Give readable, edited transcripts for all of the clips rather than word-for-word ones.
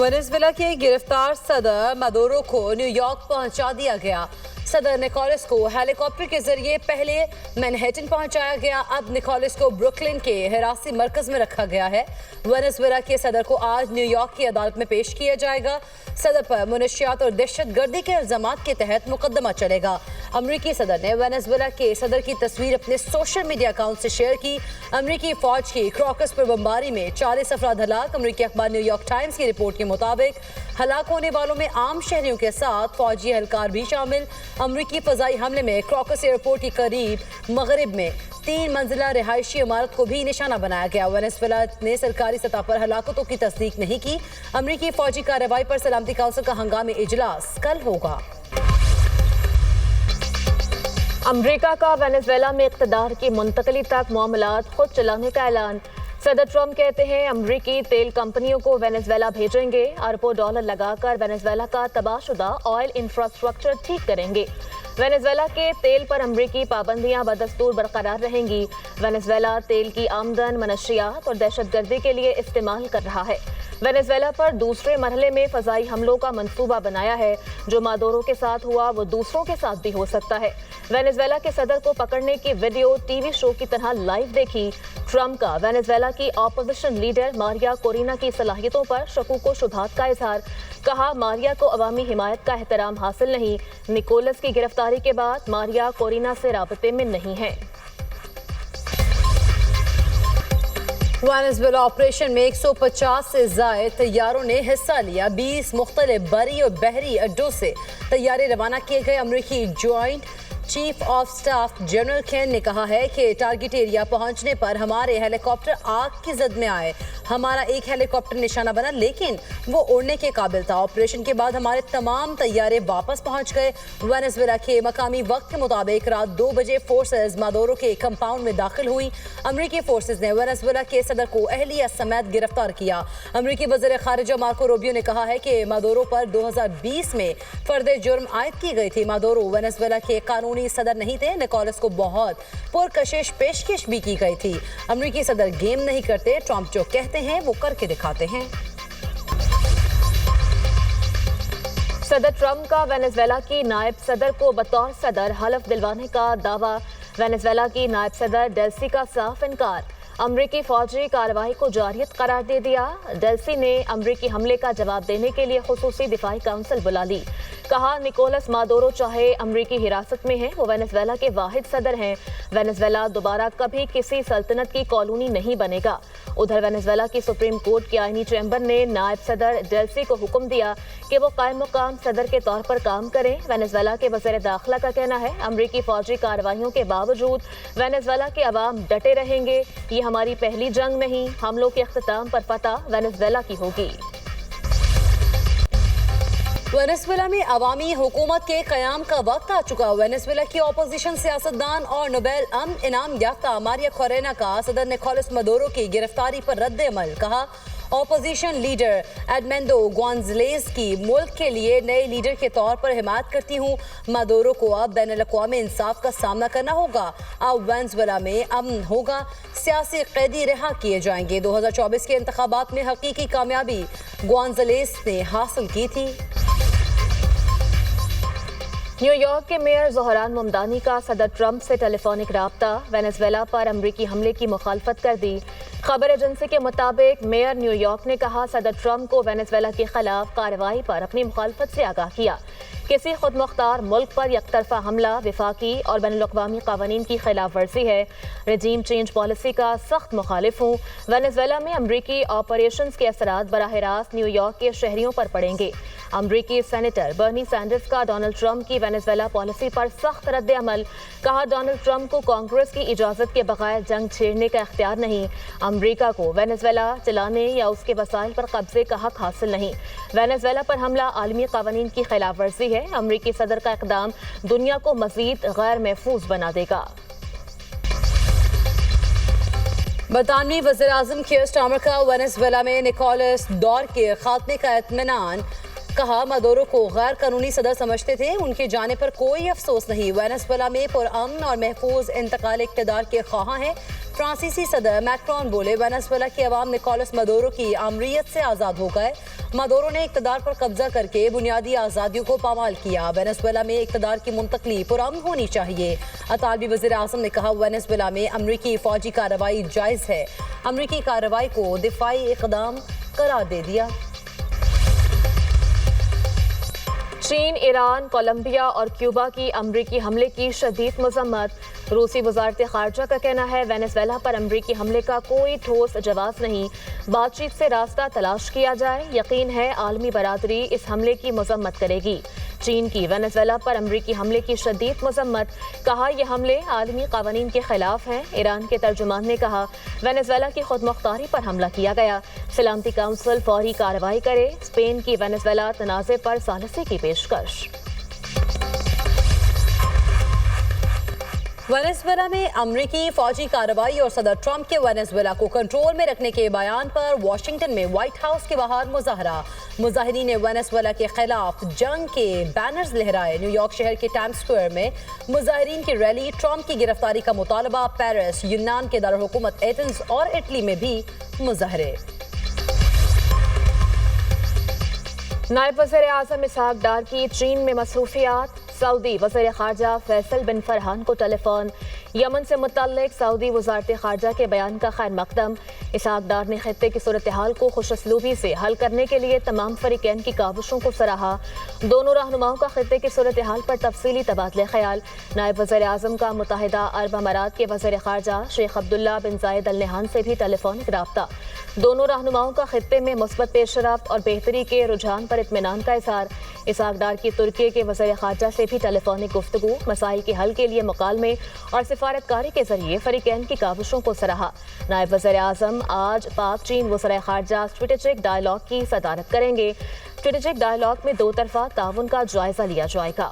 Venezuela के गिरफ्तार सदर मदोरो को न्यूयॉर्क पहुंचा दिया गया। सदर निकोलस को हेलीकॉप्टर के जरिए पहले मैनहट्टन पहुंचाया गया। अब निकोलस को ब्रुकलिन के हिरासती मरकज में रखा गया है। वेनेजुएला के सदर को आज न्यूयॉर्क की अदालत में पेश किया जाएगा। सदर पर मुनशियात और दहशतगर्दी के इल्जामात के तहत मुकदमा चलेगा। अमरीकी सदर ने वेनेजुएला के सदर की तस्वीर अपने सोशल मीडिया अकाउंट से शेयर की। अमरीकी फौज की क्रॉकस पर बमबारी में 40 अफराद हलाक। अमरीकी अखबार न्यूयॉर्क टाइम्स की रिपोर्ट के मुताबिक हलाक होने वालों में आम शहरियों के साथ फौजी एहलकार भी शामिल। अमरीकी फजाई हमले में क्रॉकस एयरपोर्ट के करीब मगरिब में 3 मंजिला रिहायशी इमारत को भी निशाना बनाया गया। वेनेजुएला ने सरकारी सतह पर हलाकतों की तस्दीक नहीं की। अमरीकी फौजी कार्रवाई पर सलामती काउंसिल का हंगामी इजलास कल होगा। अमरीका का वेनेजुएला में इक़्तिदार की मुंतकली तक मामलात खुद चलाने का ऐलान। सदर ट्रंप कहते हैं अमरीकी तेल कंपनियों को वेनेजुएला भेजेंगे। अरबों डॉलर लगाकर वेनेजुएला का तबाहशुदा ऑयल इंफ्रास्ट्रक्चर ठीक करेंगे। वेनेजुएला के तेल पर अमरीकी पाबंदियां बदस्तूर बरकरार रहेंगी। वेनेजुएला तेल की आमदन मनशियात और दहशतगर्दी के लिए इस्तेमाल कर रहा है। वेनेजुएला पर दूसरे मरहले में फजाई हमलों का मंसूबा बनाया है। जो मादोरो के साथ हुआ वो दूसरों के साथ भी हो सकता है। वेनेजुएला के सदर को पकड़ने की वीडियो टीवी शो की तरह लाइव देखी। ट्रंप का वेनेजुएला की अपोजिशन लीडर मारिया कोरिना की सलाहियतों पर शकूक व शुबहात का इजहार। कहा मारिया को अवामी हिमायत का एहतराम हासिल नहीं। निकोलस की गिरफ्तारी के बाद मारिया कोरिना से राबते में नहीं है। वेनेजुएला ऑपरेशन में 150 से ज़ायद तैयारों ने हिस्सा लिया। 20 मुख्तलिफ बरी और बहरी अड्डों से तैयारे रवाना किए गए। अमरीकी joint chief of staff general Caine ने कहा है कि टारगेट एरिया पहुंचने पर हमारे हेलीकॉप्टर आग की जद में आए। हमारा एक हेलीकॉप्टर निशाना बना लेकिन वो उड़ने के काबिल था। ऑपरेशन के बाद हमारे तमाम तैयारे वापस पहुंच गए। वेनेजुएला के मकामी वक्त के मुताबिक रात 2 बजे फोर्सेज मादोरो के कंपाउंड में दाखिल हुई। अमरीकी फोर्सेज ने वेनेजुएला के सदर को अहलिया समेत गिरफ्तार किया। अमरीकी वज़ीर ख़ारिजा मार्को रूबियो ने कहा है कि मादोरो पर 2020 में फर्द जुर्म आयद की गई थी। मादोरो वेनेजुएला के कानूनी सदर नहीं थे। निकोलस को बहुत पुरकशिश पेशकश भी की गई थी। अमरीकी सदर गेम नहीं करते। ट्रंप जो कहते हैं वो करके दिखाते हैं। सदर ट्रंप का वेनेजुएला की नायब सदर को बतौर सदर हलफ दिलवाने का दावा। वेनेजुएला की नायब सदर डेल्सी का साफ इनकार। अमरीकी फौजी कार्रवाई को जारियत करार दे दिया। डेल्सी ने अमरीकी हमले का जवाब देने के लिए खुसूसी दिफाई काउंसिल बुला ली। कहा निकोलस मादोरो चाहे अमरीकी हिरासत में है वो वेनेजुएला के वाहिद सदर हैं। वेनेजुएला दोबारा कभी किसी सल्तनत की कॉलोनी नहीं बनेगा। उधर वेनेजुएला की सुप्रीम कोर्ट के आईनी चैम्बर ने नायब सदर डेल्सी को हुक्म दिया कि वो कायम मुकाम सदर के तौर पर काम करें। वेनेजुएला के वज़ीर दाखिला का कहना है अमरीकी फौजी कार्रवाइयों के बावजूद वेनेजुएला के अवाम डटे रहेंगे। ये हमारी पहली जंग नहीं। हमलों के इख्तिताम पर फतह वेनेजुएला की होगी। वेनेजुएला में अवामी हुकूमत के क़याम का वक्त आ चुका। वेनेजुएला की अपोजिशन सियासतदान और नोबेल अमन इनाम याफ्ता मारिया कोरेना का सदर निकोलस मादोरो की गिरफ्तारी पर रद्द अमल। कहा अपोजिशन लीडर एडमेंडो गोंजलेस की मुल्क के लिए नए लीडर के तौर पर हिमायत करती हूँ। मादोरो को अब बैनुल-अक़वामी इंसाफ का सामना करना होगा। अब वेनेजुएला में अमन होगा। सियासी कैदी रिहा किए जाएंगे। 2024 के इंतखाबात में हकीकी कामयाबी गोंजलेस ने हासिल की थी। न्यूयॉर्क के मेयर ज़ोहरान मुमदानी का सदर ट्रंप से टेलीफोनिक राब्ता। वेनेजुएला पर अमरीकी हमले की मुखालफत कर दी। खबर एजेंसी के मुताबिक मेयर न्यूयॉर्क ने कहा सदर ट्रंप को वेनेजुएला के खिलाफ कार्रवाई पर अपनी मुखालफत से आगाह किया। किसी खुद मुख्तार मुल्क पर यकतरफा हमला विफाकी और बैनुल-अक़वामी क़वानीन की खिलाफ वर्जी है। रजीम चेंज पॉलिसी का सख्त मुखालिफ हूँ। वेनेजुएला में अमरीकी ऑपरेशंस के असरात बराह रास्त न्यूयॉर्क के शहरियों पर पड़ेंगे। अमरीकी सेनेटर बर्नी सैंडर्स का डोनाल्ड ट्रंप की वेनेजुएला पॉलिसी पर सख्त रद्द अमल। कहा डोनाल्ड ट्रंप को कांग्रेस की इजाज़त के बगैर जंग छेड़ने का इख्तियार नहीं। अमरीका को वेनेजुएला चलाने या उसके वसाइल पर कब्जे का हक हासिल नहीं। वेनेजुएला पर हमला आलमी क़वानीन की खिलाफ वर्जी है। अमरीकी सदर का इक़दाम दुनिया को मज़ीद गैर महफूज बना देगा। बरतानवी वज़ीर-ए-आज़म कीर स्टारमर का वेनेजुएला में निकोलस दौर के खात्मे का इत्मीनान। कहा मादोरो को गैर कानूनी सदर समझते थे। उनके जाने पर कोई अफसोस नहीं। वेनेजुएला में पुरअमन और महफूज इंतकाल इक़्तिदार के ख्वाहां हैं। फ्रांसीसी सदर मैक्रोन बोले वेनेजुएला के अवाम निकोलस मादोरो की आमरीयत से आज़ाद हो गए। مادورو نے اقتدار پر قبضہ کر کے بنیادی آزادیوں کو پامال کیا۔ وینزویلا میں اقتدار کی منتقلی پرامن ہونی چاہیے۔ اطالوی وزیر اعظم نے کہا وینزویلا میں امریکی فوجی کارروائی جائز ہے۔ امریکی کارروائی کو دفاعی اقدام قرار دے دیا۔ چین، ایران، کولمبیا اور کیوبا کی امریکی حملے کی شدید مذمت۔ روسی وزارت خارجہ کا کہنا ہے وینزویلا پر امریکی حملے کا کوئی ٹھوس جواز نہیں، بات چیت سے راستہ تلاش کیا جائے، یقین ہے عالمی برادری اس حملے کی مذمت کرے گی۔ چین کی وینزویلا پر امریکی حملے کی شدید مذمت، کہا یہ حملے عالمی قوانین کے خلاف ہیں۔ ایران کے ترجمان نے کہا وینزویلا کی خود مختاری پر حملہ کیا گیا، سلامتی کونسل فوری کارروائی کرے۔ اسپین کی وینزویلا تنازع پر ثالثی کی پیشکش۔ وینزویلا میں امریکی فوجی کارروائی اور صدر ٹرمپ کے وینزویلا کو کنٹرول میں رکھنے کے بیان پر واشنگٹن میں وائٹ ہاؤس کے باہر مظاہرہ۔ مظاہرین نے وینزویلا کے خلاف جنگ کے بینرز لہرائے۔ نیو یارک شہر کے ٹائمز اسکوائر میں مظاہرین کی ریلی، ٹرمپ کی گرفتاری کا مطالبہ، پیرس، یونان کے دارالحکومت ایتھنز اور اٹلی میں بھی مظاہرے۔ نائب وزیر اعظم اسحاق ڈار کی چین میں مصروفیات، سعودی وزیر خارجہ فیصل بن فرحان کو ٹیلی فون۔ یمن سے متعلق سعودی وزارت خارجہ کے بیان کا خیر مقدم۔ اسحاق ڈار نے خطے کی صورتحال کو خوش اسلوبی سے حل کرنے کے لیے تمام فریقین کی کاوشوں کو سراہا۔ دونوں رہنماؤں کا خطے کی صورتحال پر تفصیلی تبادلہ خیال۔ نائب وزیر اعظم کا متحدہ عرب امارات کے وزیر خارجہ شیخ عبداللہ بن زائد ال نہیان سے بھی ٹیلی فونک رابطہ۔ دونوں رہنماؤں کا خطے میں مثبت پیش رفت اور بہتری کے رجحان پر اطمینان کا اظہار۔ اسحاق ڈار کی ترکی کے وزیر خارجہ سے بھی ٹیلی فونک گفتگو، مسائل کے حل کے لیے مکالمے اور سفارتکاری کے ذریعے فریقین کی کاوشوں کو سراہا۔ نائب وزیر اعظم آج پاک چین وزرائے خارجہ اسٹریٹجک ڈائیلاگ کی صدارت کریں گے۔ اسٹریٹجک ڈائیلاگ میں دو طرفہ تعاون کا جائزہ لیا جائے گا۔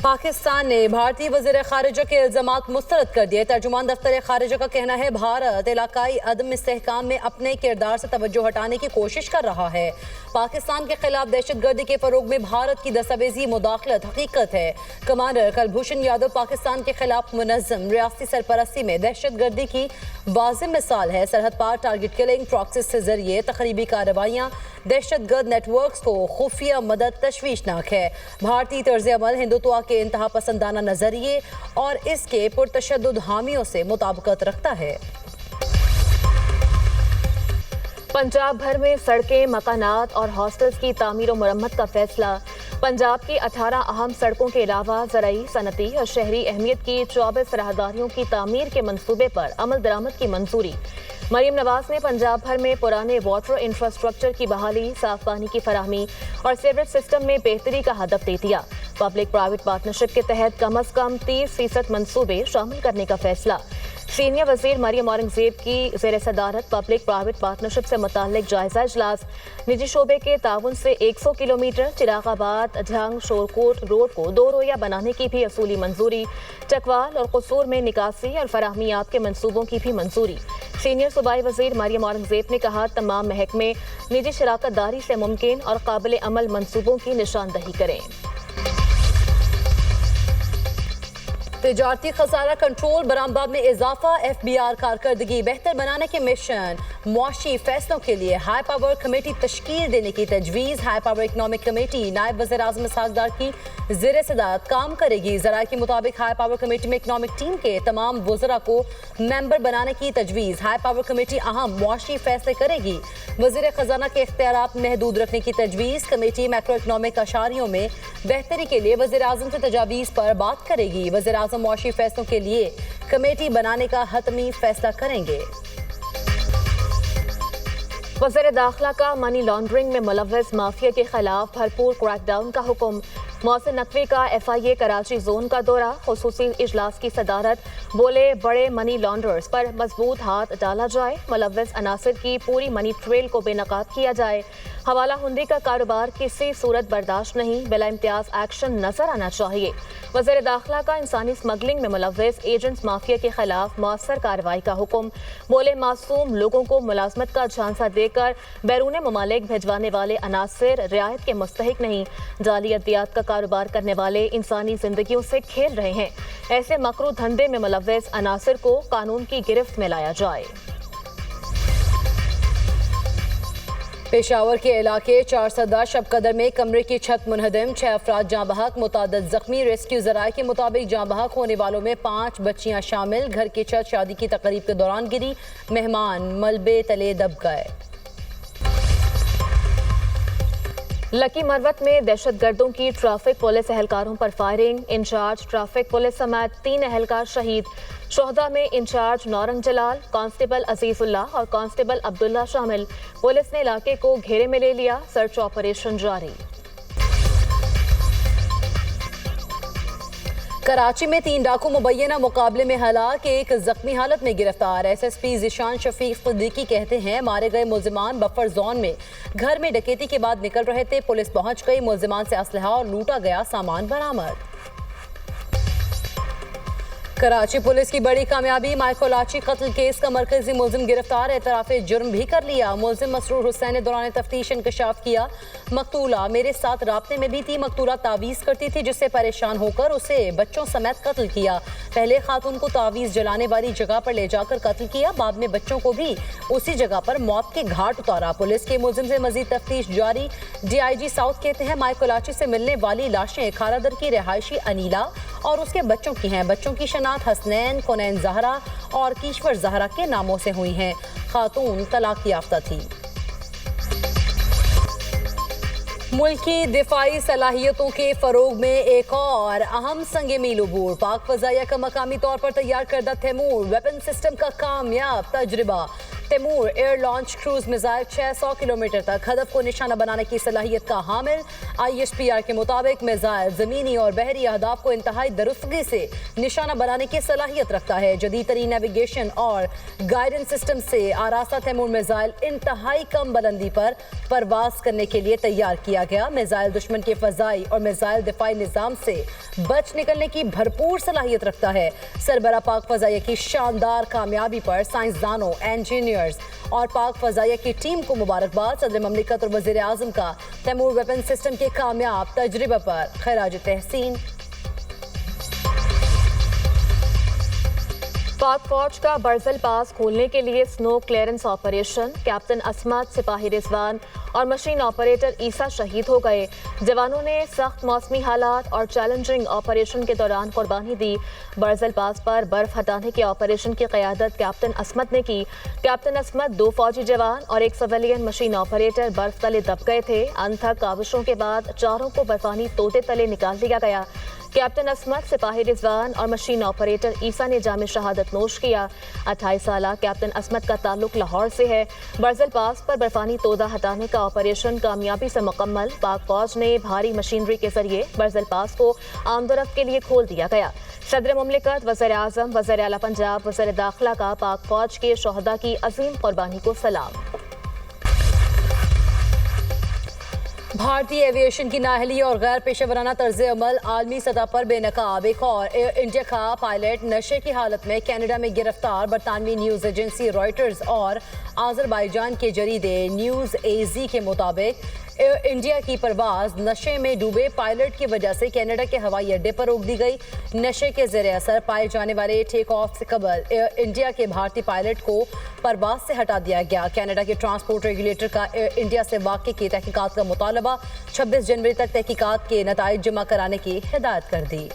پاکستان نے بھارتی وزیر خارجہ کے الزامات مسترد کر دیے۔ ترجمان دفتر خارجہ کا کہنا ہے بھارت علاقائی عدم استحکام میں اپنے کردار سے توجہ ہٹانے کی کوشش کر رہا ہے۔ پاکستان کے خلاف دہشت گردی کے فروغ میں بھارت کی دستاویزی مداخلت حقیقت ہے۔ کمانڈر کلبھوشن یادو پاکستان کے خلاف منظم ریاستی سرپرستی میں دہشت گردی کی واضح مثال ہے۔ سرحد پار ٹارگٹ کلنگ، پراکسیز کے ذریعے تخریبی کارروائیاں، دہشت گرد نیٹ ورکس کو خفیہ مدد تشویشناک ہے۔ بھارتی طرز عمل ہندوتوا کے انتہا پسندانہ نظریے اور اس کے پرتشدد حامیوں سے مطابقت رکھتا ہے۔ پنجاب بھر میں سڑکیں، مکانات اور ہاسٹلز کی تعمیر و مرمت کا فیصلہ۔ پنجاب کی 18 اہم سڑکوں کے علاوہ زرعی، صنعتی اور شہری اہمیت کی 24 راہداریوں کی تعمیر کے منصوبے پر عمل درآمد کی منظوری۔ مریم نواز نے پنجاب بھر میں پرانے واٹر انفراسٹرکچر کی بحالی، صاف پانی کی فراہمی اور سیوریج سسٹم میں بہتری کا ہدف دے دیا۔ پبلک پرائیویٹ پارٹنرشپ کے تحت کم از کم 30% منصوبے شامل کرنے کا فیصلہ۔ سینئر وزیر مریم اورنگزیب کی زیر صدارت پبلک پرائیویٹ پارٹنرشپ سے متعلق جائزہ اجلاس۔ نجی شعبے کے تعاون سے 100 کلومیٹر چراغ آباد ڈھنگ شورکوٹ روڈ کو 2 رویہ بنانے کی بھی اصولی منظوری۔ چکوال اور قصور میں نکاسی اور فراہمیات کے منصوبوں کی بھی منظوری۔ سینئر صوبائی وزیر مریم اورنگزیب نے کہا تمام محکمے نجی شراکت داری سے ممکن اور قابل عمل منصوبوں کی نشاندہی کریں۔ تجارتی خسارہ کنٹرول، برآمدات میں اضافہ، FBR کارکردگی بہتر بنانے کے مشن، معاشی فیصلوں کے لیے ہائی پاور کمیٹی تشکیل دینے کی تجویز۔ ہائی پاور اکنامک کمیٹی نائب وزیر اعظم اسحاق ڈار کی زیر صدارت کام کرے گی۔ ذرائع کے مطابق ہائی پاور کمیٹی میں اکنامک ٹیم کے تمام وزراء کو ممبر بنانے کی تجویز۔ ہائی پاور کمیٹی اہم معاشی فیصلے کرے گی۔ وزیر خزانہ کے اختیارات محدود رکھنے کی تجویز۔ کمیٹی میکرو اکنامک اشاریوں میں بہتری کے لیے وزیر اعظم سے تجاویز پر بات کرے گی۔ وزیر اعظم معاشی فیصلوں کے لیے کمیٹی بنانے کا حتمی فیصلہ کریں گے۔ وزیر داخلہ کا منی لانڈرنگ میں ملوث مافیا کے خلاف بھرپور کریک ڈاؤن کا حکم۔ محسن نقوی کا FIA کراچی زون کا دورہ، خصوصی اجلاس کی صدارت۔ بولے بڑے منی لانڈررز پر مضبوط ہاتھ ڈالا جائے، ملوث عناصر کی پوری منی ٹریل کو بے نقاب کیا جائے۔ حوالہ ہندی کا کاروبار کسی صورت برداشت نہیں، بلا امتیاز ایکشن نظر آنا چاہیے۔ وزیر داخلہ کا انسانی اسمگلنگ میں ملوث ایجنٹس مافیا کے خلاف مؤثر کارروائی کا حکم۔ بولے معصوم لوگوں کو ملازمت کا جھانسا دے کر بیرون ممالک بھیجوانے والے عناصر رعایت کے مستحق نہیں۔ جعلی ادویات کا کاروبار کرنے والے انسانی زندگیوں سے کھیل رہے ہیں۔ ایسے مکروہ دھندے میں ملوث عناصر کو قانون کی گرفت میں لایا جائے۔ पेशावर के इलाके 410 शब कदर में कमरे की छत मुनहदम, 6 अफराद जाँ बहक, मुतादद जख्मी। रेस्क्यू जराये के मुताबिक जाँ बहक होने वालों में 5 बच्चियां शामिल। घर की छत शादी की तकरीब के दौरान गिरी, मेहमान मलबे तले दब गए। लकी मरवत में दहशतगर्दों की ट्रैफिक पुलिस एहलकारों पर फायरिंग, इंचार्ज ट्रैफिक पुलिस समेत 3 एहलकार शहीद। शोहदा में इंचार्ज नौरंग जलाल, कांस्टेबल अजीजुल्लाह और कांस्टेबल अब्दुल्ला शामिल। पुलिस ने इलाके को घेरे में ले लिया, सर्च ऑपरेशन जारी। कराची में 3 डाकू मुबैना मुकाबले में हलाक, एक जख्मी हालत में गिरफ्तार। एसएसपी जिशान शफीक सिद्दीकी कहते हैं मारे गए मुलजिमान बफर जोन में घर में डकैती के बाद निकल रहे थे। पुलिस पहुंच गई, मुलजिमान से असलहा और लूटा गया सामान बरामद। कराची पुलिस की बड़ी कामयाबी, माइकोलाची कत्ल केस का मरकजी मुलजिम गिरफ्तार, एतराफ़ जुर्म भी कर लिया। मुलजिम मसरूर हुसैन ने दौरान तफ्तीश इंकशाफ किया, मकतूला मेरे साथ राब्ते में भी थी। मकतूला तावीज़ करती थी जिससे परेशान होकर उसे बच्चों समेत कत्ल किया। पहले खातून को तावीज़ जलाने वाली जगह पर ले जाकर कत्ल किया, बाद में बच्चों को भी उसी जगह पर मौत के घाट उतारा। पुलिस के मुलजिम से मजीद तफ्तीश जारी। DIG साउथ कहते हैं माइकोलाची से मिलने वाली लाशें खारादर की रिहायशी अनीला और उसके बच्चों की हैं। बच्चों की शनाख्त हसनैन, कोनैन ज़हरा और कीश्वर ज़हरा के नामों से हुई हैं। खातून तलाक याफ्ता थी। मुल्की दिफाई सलाहियतों के फ़रोग में एक और अहम संग मील अबूर, पाक फ़ज़ाइया का मकामी तौर पर तैयार करदा तैमूर वेपन सिस्टम का कामयाब तजुर्बा। Taimur air launch cruise missile 600 kilometre तक हदफ को निशाना बनाने की सलाहियत का हामिल। ISPR के मुताबिक मिसाइल ज़मीनी और बहरी अहदाफ को इंतहाई दुरुस्तगी से निशाना बनाने की सलाहियत रखता है। जदीद तरीन नेविगेशन और गाइडेंस सिस्टम से आरास्ता तैमूर मिसाइल इंतहाई कम बुलंदी पर परवाज करने के लिए तैयार किया गया। मिसाइल दुश्मन के फ़ज़ाई और मिसाइल दिफाई निज़ाम से बच निकलने की भरपूर सलाहियत रखता है। सरबरा पाक फ़ज़ाइया की शानदार कामयाबी पर साइंसदानों, इंजीनियर्स और पाक फ़ज़ाइया की टीम को मुबारकबाद। सदर ममलिकत और वज़ीर आज़म का तैमूर वेपन सिस्टम के कामयाब तजुर्बे पर खिराज तहसीन। पाक फौज का बर्जल पास खोलने के लिए स्नो क्लियरेंस ऑपरेशन, कैप्टन असमत, सिपाही रिजवान और मशीन ऑपरेटर ईसा शहीद हो गए। जवानों ने सख्त मौसमी हालात और चैलेंजिंग ऑपरेशन के दौरान कुर्बानी दी। बर्जल पास पर बर्फ हटाने के ऑपरेशन की क़यादत कैप्टन असमत ने की। कैप्टन असमत, 2 फौजी जवान और 1 सिविलियन मशीन ऑपरेटर बर्फ तले दब गए थे। अनथक काविशों के बाद चारों को बर्फानी तोते तले निकाल दिया गया। कैप्टन असमत, सिपाही रिजवान और मशीन ऑपरेटर ईसा ने जाम शहादत नोश किया। 28 साला कैप्टन असमत का ताल्लुक लाहौर से है। बर्जल पास पर बर्फानी तोदा हटाने का ऑपरेशन कामयाबी से मुकम्मल। पाक फौज ने भारी मशीनरी के जरिए बर्जल पास को आमदोरफ्त के लिए खोल दिया गया। सदर मुमलिकत, वज़ीर आज़म, वज़ीर आला पंजाब, वज़ीर दाखिला का पाक फौज के शोहदा की अजीम कुर्बानी को सलाम। भारतीय एविएशन की नाअहली और गैर पेशा वराना तर्ज अमल आलमी सतह पर बेनकाब। एक और एयर इंडिया का पायलट नशे की हालत में कनाडा में गिरफ्तार। बरतानवी न्यूज़ एजेंसी रॉयटर्स और आज़रबाईजान के जरीदे न्यूज़ AZ के मुताबिक एयर इंडिया की परवाज नशे में डूबे पायलट की वजह से कनाडा के हवाई अड्डे पर रोक दी गई। नशे के ज़ेरे असर पाए जाने वाले टेक ऑफ से कबल एयर इंडिया के भारतीय पायलट को परवाज से हटा दिया गया। कनाडा के ट्रांसपोर्ट रेगुलेटर का एयर इंडिया से वाक़े की तहकीकात का मुतालबा। 26 जनवरी तक तहकीकात के नताइज जमा कराने की हिदायत कर दी।